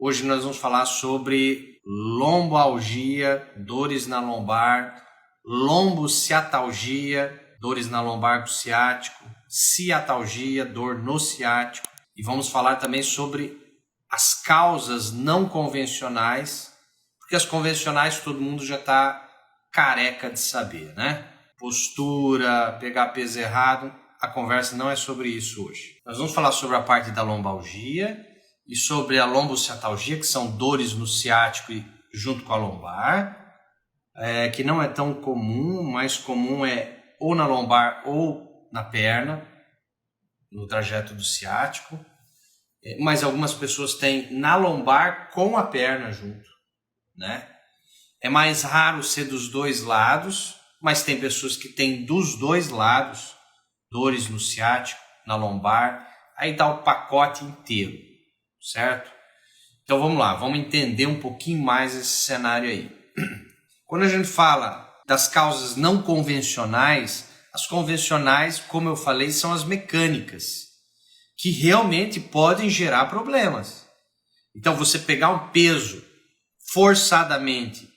Hoje nós vamos falar sobre lombalgia, dores na lombar, lombociatalgia, dores na lombar do ciático, ciatalgia, dor no ciático. E vamos falar também sobre as causas não convencionais, porque as convencionais todo mundo já está careca de saber, né? Postura, pegar peso errado, a conversa não é sobre isso hoje. Nós vamos falar sobre a parte da lombalgia e sobre a lombociatalgia, que são dores no ciático e junto com a lombar, que não é tão comum, mais comum é ou na lombar ou na perna, no trajeto do ciático, mas algumas pessoas têm na lombar com a perna junto, né? É mais raro ser dos dois lados, mas tem pessoas que têm dos dois lados dores no ciático, na lombar, aí dá o pacote inteiro, certo? Então vamos lá, vamos entender um pouquinho mais esse cenário aí. Quando a gente fala das causas não convencionais, as convencionais, como eu falei, são as mecânicas, que realmente podem gerar problemas. Então você pegar um peso forçadamente,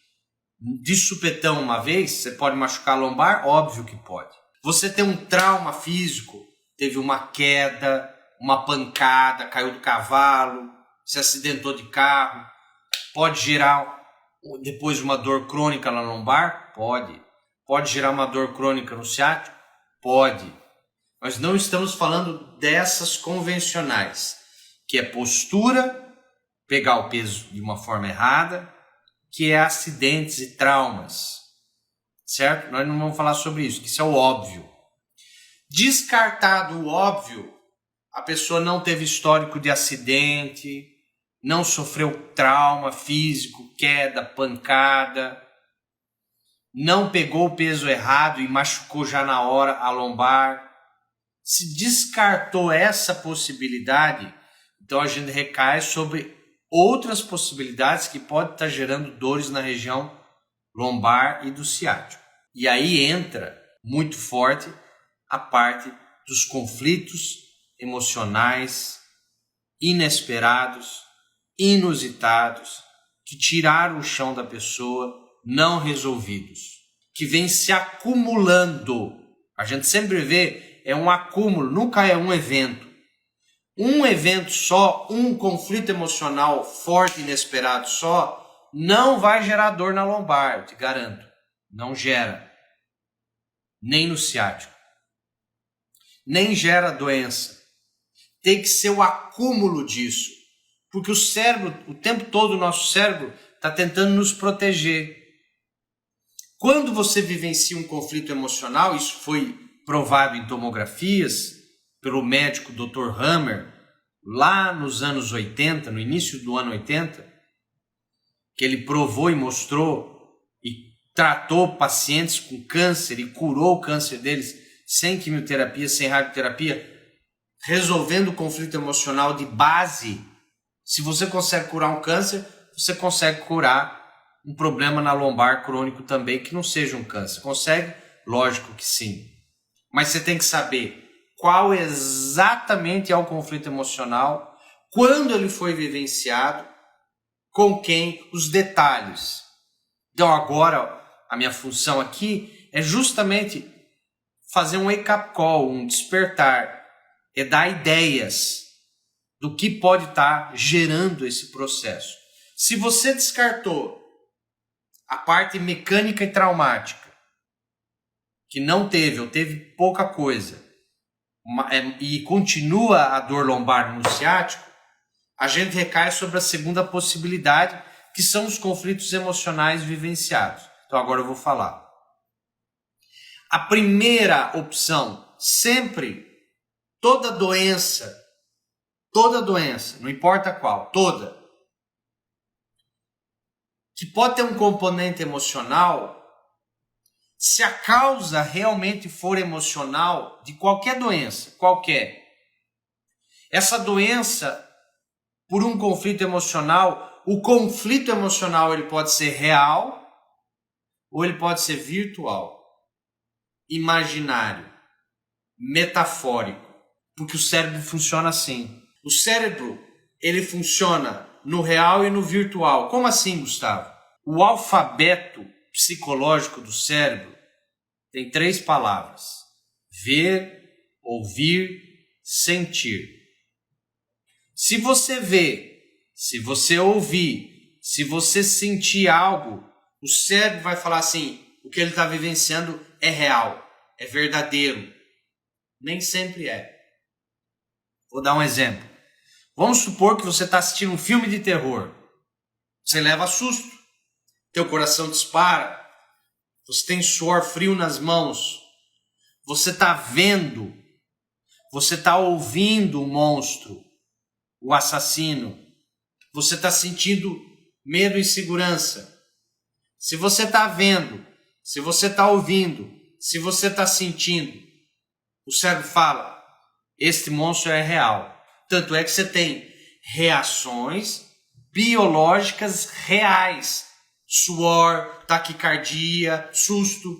de supetão uma vez, você pode machucar a lombar? Óbvio que pode. Você tem um trauma físico, teve uma queda, uma pancada, caiu do cavalo, se acidentou de carro, pode gerar depois uma dor crônica na lombar? Pode. Pode gerar uma dor crônica no ciático? Pode. Nós não estamos falando dessas convencionais, que é postura, pegar o peso de uma forma errada, que é acidentes e traumas, certo? Nós não vamos falar sobre isso, que isso é o óbvio. Descartado o óbvio, a pessoa não teve histórico de acidente, não sofreu trauma físico, queda, pancada, não pegou o peso errado e machucou já na hora a lombar. Se descartou essa possibilidade, então a gente recai sobre outras possibilidades que podem estar gerando dores na região lombar e do ciático. E aí entra muito forte a parte dos conflitos emocionais inesperados, inusitados, que tiraram o chão da pessoa, não resolvidos, que vem se acumulando. A gente sempre vê, é um acúmulo, nunca é um evento. Um evento só, um conflito emocional forte, inesperado só, não vai gerar dor na lombar, eu te garanto. Não gera. Nem no ciático. Nem gera doença. Tem que ser o acúmulo disso. Porque o cérebro, o tempo todo o nosso cérebro está tentando nos proteger. Quando você vivencia um conflito emocional, isso foi provado em tomografias, pelo médico Dr. Hammer, lá nos anos 80, no início do ano 80, que ele provou e mostrou e tratou pacientes com câncer e curou o câncer deles sem quimioterapia, sem radioterapia, resolvendo o conflito emocional de base. Se você consegue curar um câncer, você consegue curar um problema na lombar crônico também, que não seja um câncer. Consegue? Lógico que sim. Mas você tem que saber qual exatamente é o conflito emocional, quando ele foi vivenciado, com quem, os detalhes. Então agora a minha função aqui é justamente fazer um wake-up call, um despertar, é dar ideias do que pode estar gerando esse processo. Se você descartou a parte mecânica e traumática, que não teve ou teve pouca coisa, e continua a dor lombar no ciático, a gente recai sobre a segunda possibilidade, que são os conflitos emocionais vivenciados. Então agora eu vou falar. A primeira opção, sempre, toda doença, não importa qual, toda, que pode ter um componente emocional, se a causa realmente for emocional, de qualquer doença, qualquer, essa doença, por um conflito emocional, o conflito emocional ele pode ser real ou ele pode ser virtual, imaginário, metafórico, porque o cérebro funciona assim. O cérebro, ele funciona no real e no virtual. Como assim, Gustavo? O alfabeto psicológico do cérebro tem 3 palavras: ver, ouvir, sentir. Se você vê, se você ouvir, se você sentir algo, o cérebro vai falar assim: o que ele está vivenciando é real, é verdadeiro. Nem sempre é. Vou dar um exemplo. Vamos supor que você está assistindo um filme de terror. Você leva susto, teu coração dispara, você tem suor frio nas mãos, você está vendo, você está ouvindo o monstro, o assassino, você está sentindo medo e insegurança. Se você está vendo, se você está ouvindo, se você está sentindo, o cérebro fala: este monstro é real. Tanto é que você tem reações biológicas reais: suor, taquicardia, susto.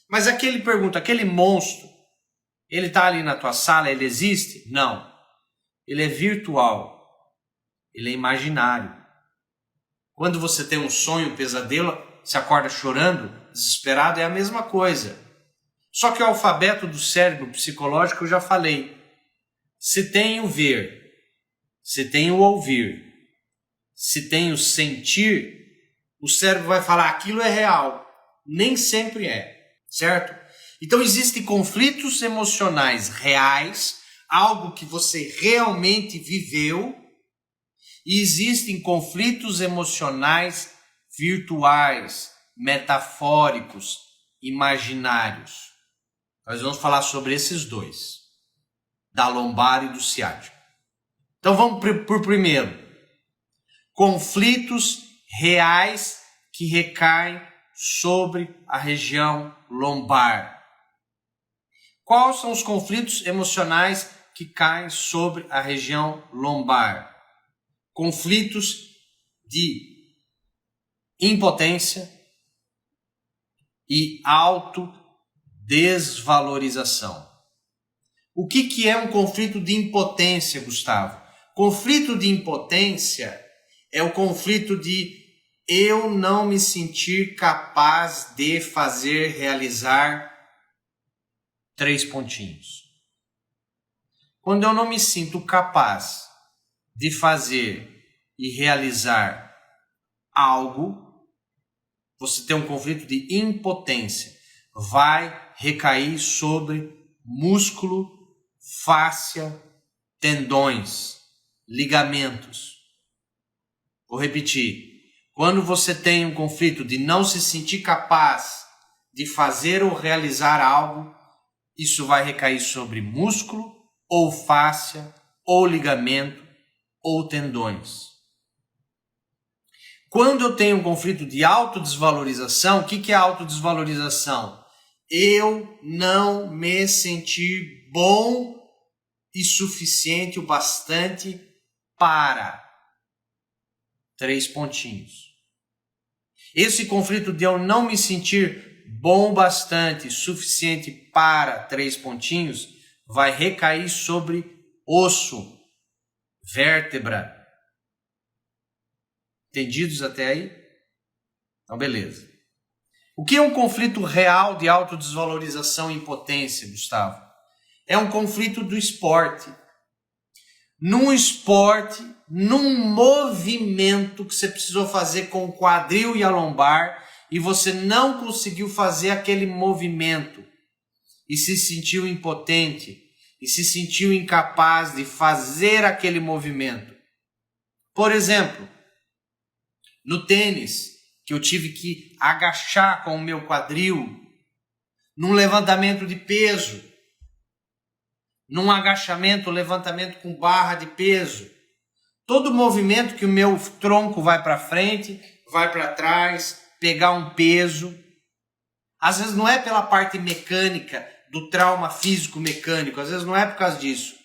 Mas aquele pergunta, aquele monstro, ele está ali na tua sala, ele existe? Não. Ele é virtual. Ele é imaginário. Quando você tem um sonho, um pesadelo, você acorda chorando, desesperado, é a mesma coisa. Só que o alfabeto do cérebro psicológico eu já falei. Se tem o ver, se tem o ouvir, se tem o sentir, o cérebro vai falar: aquilo é real. Nem sempre é, certo? Então existem conflitos emocionais reais, algo que você realmente viveu, e existem conflitos emocionais virtuais, metafóricos, imaginários. Nós vamos falar sobre esses dois, da lombar e do ciático. Então vamos por primeiro. Conflitos reais que recaem sobre a região lombar. Quais são os conflitos emocionais que caem sobre a região lombar? Conflitos de impotência e autodesvalorização. O que é um conflito de impotência, Gustavo? Conflito de impotência é o conflito de eu não me sentir capaz de fazer, realizar 3 pontinhos. Quando eu não me sinto capaz de fazer e realizar algo, você tem um conflito de impotência. Vai recair sobre músculo, fáscia, tendões, ligamentos. Vou repetir. Quando você tem um conflito de não se sentir capaz de fazer ou realizar algo, isso vai recair sobre músculo, ou fáscia, ou ligamento, ou tendões. Quando eu tenho um conflito de autodesvalorização, o que é autodesvalorização? Eu não me sentir bom e suficiente o bastante para 3 pontinhos. Esse conflito de eu não me sentir bom bastante, suficiente para 3 pontinhos, vai recair sobre osso, vértebra. Entendidos até aí? Então, beleza. O que é um conflito real de autodesvalorização e impotência, Gustavo? É um conflito do esporte. Num esporte, num movimento que você precisou fazer com o quadril e a lombar e você não conseguiu fazer aquele movimento e se sentiu impotente e se sentiu incapaz de fazer aquele movimento. Por exemplo, no tênis, que eu tive que agachar com o meu quadril, num levantamento de peso, num agachamento, levantamento com barra de peso. Todo movimento que o meu tronco vai para frente, vai para trás, pegar um peso. Às vezes não é pela parte mecânica, do trauma físico mecânico, às vezes não é por causa disso.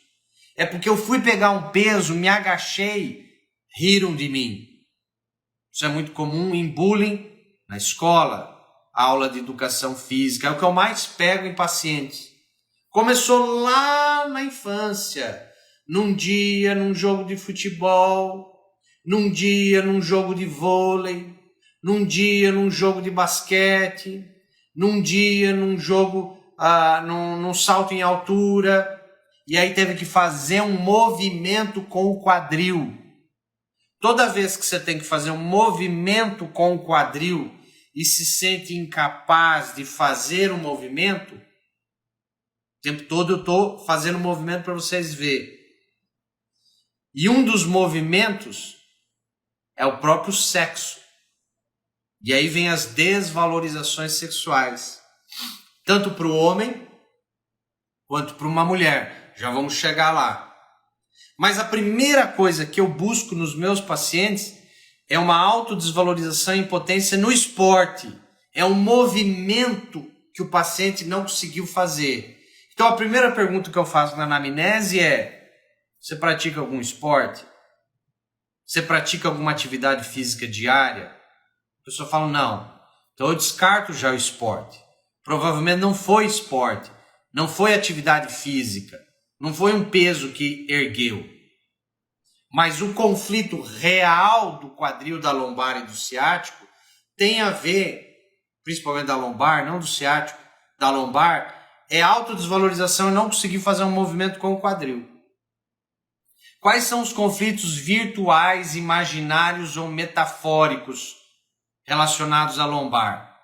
É porque eu fui pegar um peso, me agachei, riram de mim. Isso é muito comum em bullying, na escola, aula de educação física, é o que eu mais pego em pacientes. Começou lá na infância, num dia, num jogo de futebol, num dia num jogo de vôlei, num dia num jogo de basquete, num dia num jogo, num salto em altura, e aí teve que fazer um movimento com o quadril. Toda vez que você tem que fazer um movimento com o quadril e se sente incapaz de fazer um movimento, o tempo todo eu estou fazendo um movimento para vocês verem. E um dos movimentos é o próprio sexo. E aí vem as desvalorizações sexuais, tanto para o homem quanto para uma mulher. Já vamos chegar lá. Mas a primeira coisa que eu busco nos meus pacientes é uma autodesvalorização e impotência no esporte. É um movimento que o paciente não conseguiu fazer. Então a primeira pergunta que eu faço na anamnese é: você pratica algum esporte? Você pratica alguma atividade física diária? A pessoa fala não. Então eu descarto já o esporte. Provavelmente não foi esporte, não foi atividade física, não foi um peso que ergueu. Mas o conflito real do quadril, da lombar e do ciático tem a ver, principalmente da lombar, não do ciático, da lombar, é autodesvalorização e não conseguir fazer um movimento com o quadril. Quais são os conflitos virtuais, imaginários ou metafóricos relacionados à lombar?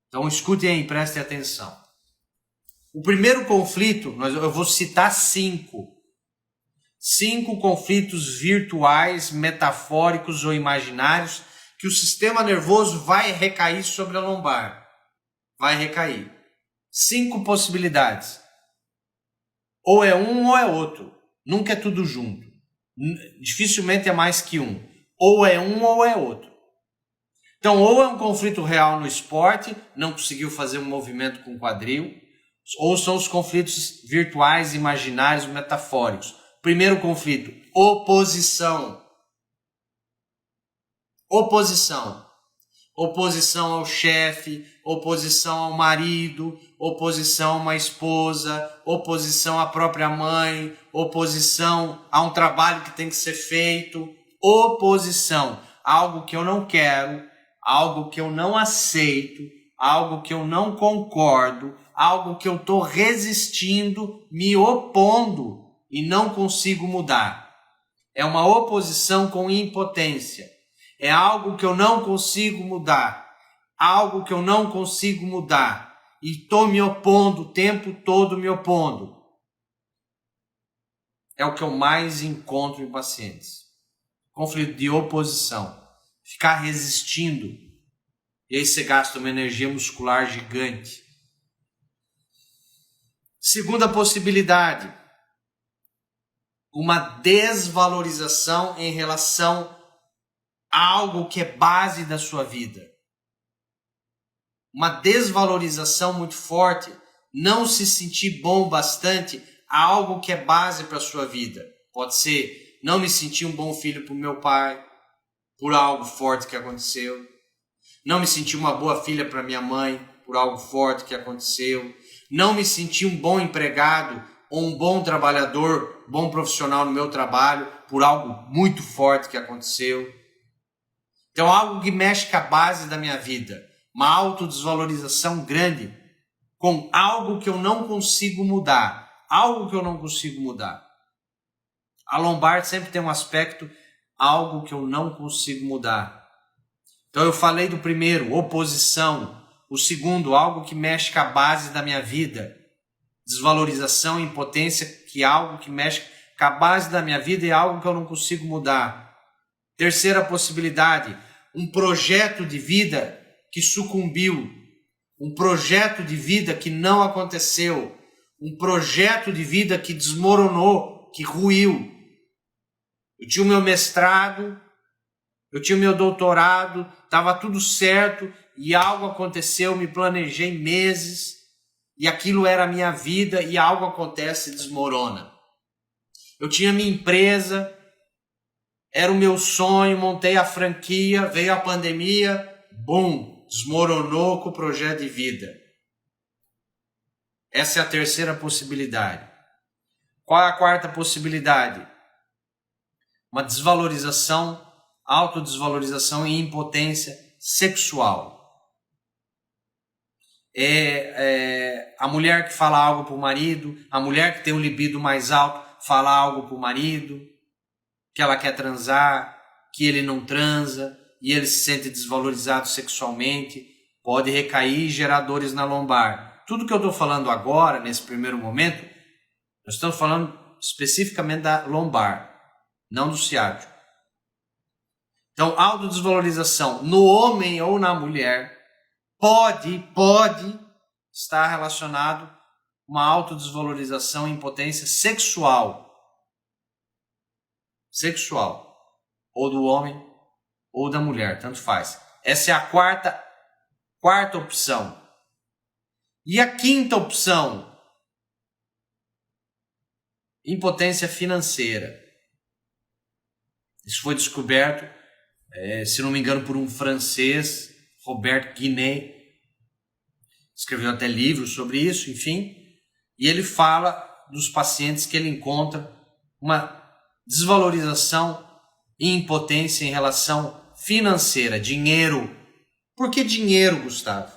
Então escutem aí, prestem atenção. O primeiro conflito, eu vou citar 5 conflitos virtuais, metafóricos ou imaginários que o sistema nervoso vai recair sobre a lombar. Vai recair. 5 possibilidades. Ou é um ou é outro. Nunca é tudo junto. Dificilmente é mais que um. Ou é um ou é outro. Então, ou é um conflito real no esporte, não conseguiu fazer um movimento com o quadril, ou são os conflitos virtuais, imaginários, metafóricos. Primeiro conflito, oposição. Oposição. Oposição ao chefe, oposição ao marido, oposição a uma esposa, oposição à própria mãe, oposição a um trabalho que tem que ser feito. Oposição, algo que eu não quero, algo que eu não aceito, algo que eu não concordo, algo que eu estou resistindo, me opondo e não consigo mudar. É uma oposição com impotência. É algo que eu não consigo mudar. Algo que eu não consigo mudar. E estou me opondo o tempo todo, me opondo. É o que eu mais encontro em pacientes. Conflito de oposição. Ficar resistindo. E aí você gasta uma energia muscular gigante. Segunda possibilidade. Uma desvalorização em relação a algo que é base da sua vida. Uma desvalorização muito forte, não se sentir bom bastante a algo que é base para a sua vida. Pode ser, não me sentir um bom filho para o meu pai, por algo forte que aconteceu. Não me sentir uma boa filha para minha mãe, por algo forte que aconteceu. Não me sentir um bom empregado ou um bom trabalhador, bom profissional no meu trabalho, por algo muito forte que aconteceu. Então, algo que mexe com a base da minha vida. Uma autodesvalorização grande com algo que eu não consigo mudar. Algo que eu não consigo mudar. A lombar sempre tem um aspecto, algo que eu não consigo mudar. Então, eu falei do primeiro, oposição. O segundo, algo que mexe com a base da minha vida. Desvalorização e impotência, que é algo que mexe com a base da minha vida e é algo que eu não consigo mudar. Terceira possibilidade, um projeto de vida que sucumbiu, um projeto de vida que não aconteceu, um projeto de vida que desmoronou, que ruiu. Eu tinha o meu mestrado, eu tinha o meu doutorado, estava tudo certo e algo aconteceu, me planejei meses e aquilo era a minha vida e algo acontece e desmorona. Eu tinha minha empresa, era o meu sonho, montei a franquia, veio a pandemia, bum, desmoronou com o projeto de vida. Essa é a terceira possibilidade. Qual é a quarta possibilidade? uma desvalorização, autodesvalorização e impotência sexual. A mulher que fala algo para o marido, a mulher que tem um libido mais alto, fala algo para o marido, que ela quer transar, que ele não transa, e ele se sente desvalorizado sexualmente, pode recair e gerar dores na lombar. Tudo que eu estou falando agora, nesse primeiro momento, nós estamos falando especificamente da lombar, não do ciático. Então, autodesvalorização no homem ou na mulher pode estar relacionado a uma autodesvalorização e impotência sexual. Sexual. Ou do homem ou da mulher, tanto faz. Essa é a quarta opção. E a quinta opção? Impotência financeira. Isso foi descoberto, se não me engano, por um francês, Robert Guinet. Escreveu até livros sobre isso, enfim. E ele fala dos pacientes que ele encontra uma desvalorização e impotência em relação financeira, dinheiro. Por que dinheiro, Gustavo?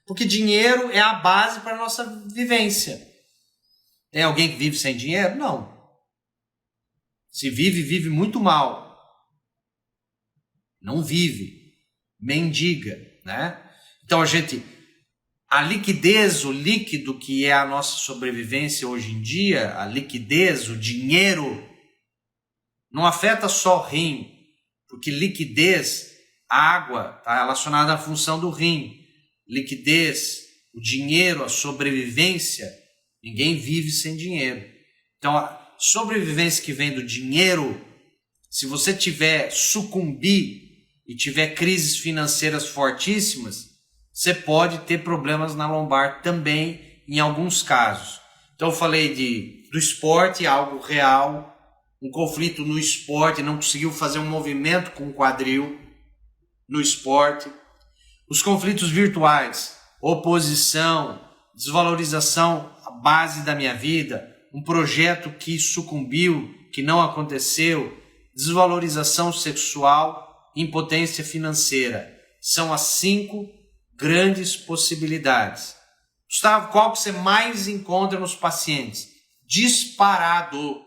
Porque dinheiro é a base para a nossa vivência. Tem alguém que vive sem dinheiro? Não. Se vive, vive muito mal. Não vive. Mendiga, né? Então a liquidez, o líquido que é a nossa sobrevivência hoje em dia, a liquidez, o dinheiro, não afeta só o rim, porque liquidez, água, está relacionada à função do rim. Liquidez, o dinheiro, a sobrevivência, ninguém vive sem dinheiro. Então, a sobrevivência que vem do dinheiro, se você sucumbir e tiver crises financeiras fortíssimas, você pode ter problemas na lombar também, em alguns casos. Então, eu falei do esporte, algo real, um conflito no esporte, não conseguiu fazer um movimento com o quadril no esporte. Os conflitos virtuais, oposição, desvalorização, a base da minha vida, um projeto que sucumbiu, que não aconteceu, desvalorização sexual, impotência financeira. São as 5 grandes possibilidades. Gustavo, qual que você mais encontra nos pacientes? Disparado.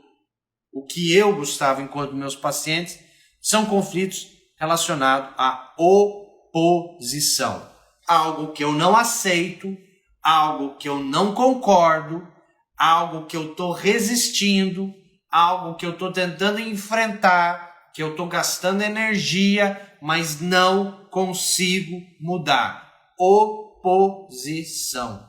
O que eu, Gustavo, encontro nos meus pacientes são conflitos relacionados à oposição. Algo que eu não aceito, algo que eu não concordo, algo que eu estou resistindo, algo que eu estou tentando enfrentar, que eu estou gastando energia, mas não consigo mudar. Oposição.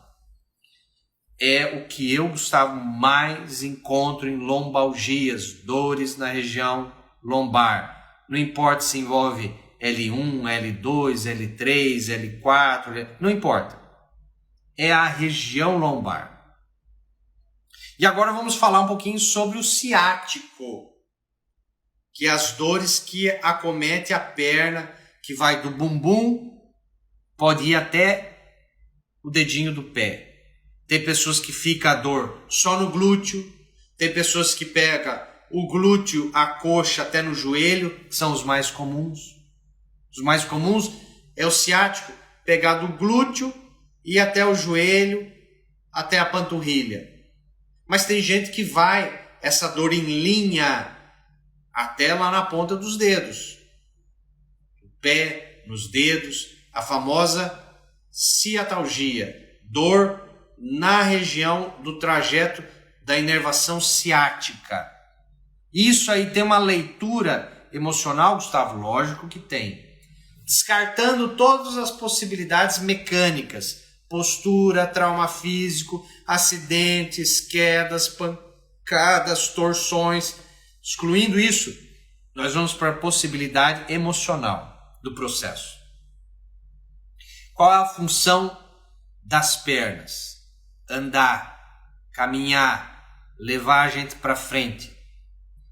É o que eu, Gustavo, mais encontro em lombalgias, dores na região lombar. Não importa se envolve L1, L2, L3, L4, não importa. É a região lombar. E agora vamos falar um pouquinho sobre o ciático, que é as dores que acomete a perna, que vai do bumbum, pode ir até o dedinho do pé. Tem pessoas que fica a dor só no glúteo, tem pessoas que pega o glúteo, a coxa até no joelho, que são os mais comuns. Os mais comuns é o ciático pegar do glúteo e até o joelho, até a panturrilha. Mas tem gente que vai essa dor em linha até lá na ponta dos dedos. No pé, nos dedos, a famosa ciatalgia, dor na região do trajeto da inervação ciática. Isso aí tem uma leitura emocional, Gustavo? Lógico que tem. Descartando todas as possibilidades mecânicas, postura, trauma físico, acidentes, quedas, pancadas, torções. Excluindo isso, nós vamos para a possibilidade emocional do processo. Qual é a função das pernas? Andar, caminhar, levar a gente para frente.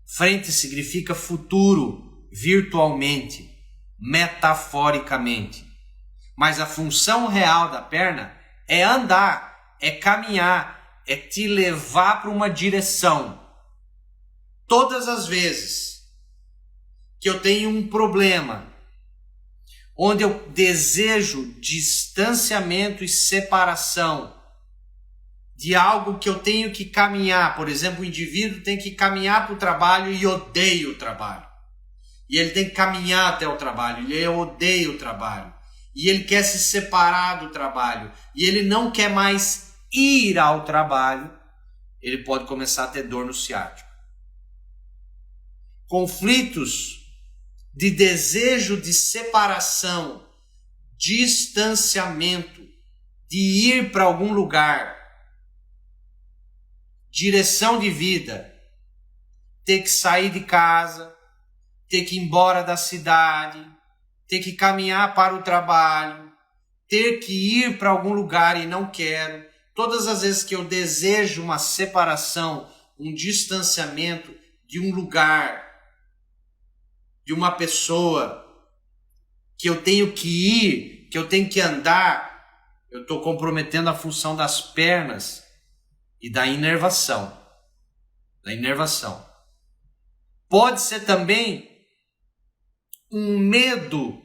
Frente significa futuro, virtualmente, metaforicamente. Mas a função real da perna é andar, é caminhar, é te levar para uma direção. Todas as vezes que eu tenho um problema, onde eu desejo distanciamento e separação de algo que eu tenho que caminhar. Por exemplo, o indivíduo tem que caminhar para o trabalho e odeia o trabalho. E ele tem que caminhar até o trabalho, ele odeia o trabalho. E ele quer se separar do trabalho. E ele não quer mais ir ao trabalho. Ele pode começar a ter dor no ciático. Conflitos de desejo de separação, distanciamento, de ir para algum lugar, direção de vida, ter que sair de casa, ter que ir embora da cidade, ter que caminhar para o trabalho, ter que ir para algum lugar e não quero. Todas as vezes que eu desejo uma separação, um distanciamento de um lugar, de uma pessoa, que eu tenho que ir, que eu tenho que andar, eu estou comprometendo a função das pernas e da inervação. Pode ser também um medo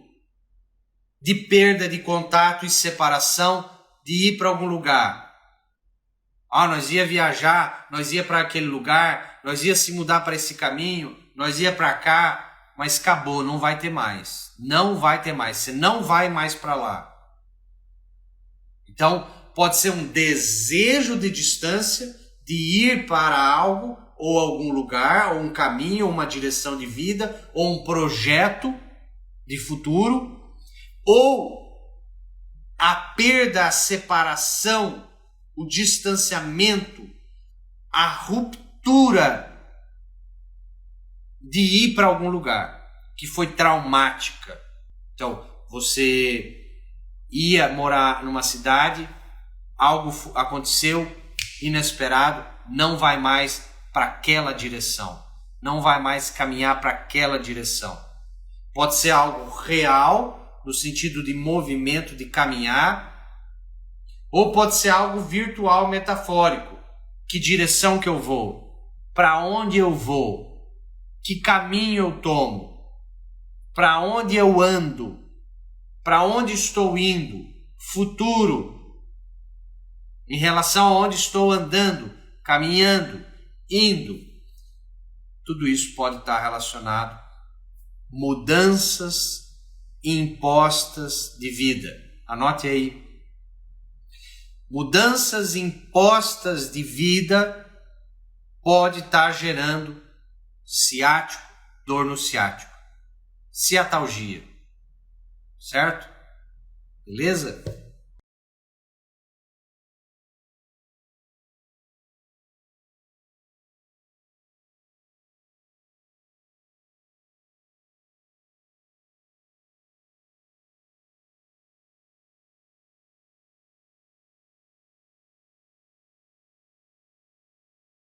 de perda de contato e separação, de ir para algum lugar. Nós ia viajar, nós ia para aquele lugar, nós ia se mudar para esse caminho, nós ia para cá, mas acabou, não vai ter mais. Não vai ter mais, você não vai mais para lá. Então, pode ser um desejo de distância, de ir para algo, ou algum lugar, ou um caminho, ou uma direção de vida, ou um projeto de futuro, ou a perda, a separação, o distanciamento, a ruptura de ir para algum lugar que foi traumática. Então, você ia morar numa cidade, algo aconteceu inesperado, não vai mais para aquela direção, não vai mais caminhar para aquela direção. Pode ser algo real, no sentido de movimento, de caminhar, ou pode ser algo virtual, metafórico. Que direção que eu vou? Para onde eu vou? Que caminho eu tomo? Para onde eu ando? Para onde estou indo? Futuro. Em relação a onde estou andando, caminhando, indo. Tudo isso pode estar relacionado. Mudanças impostas de vida. Anote aí. Mudanças impostas de vida pode estar gerando ciático, dor no ciático, ciatalgia, certo? Beleza?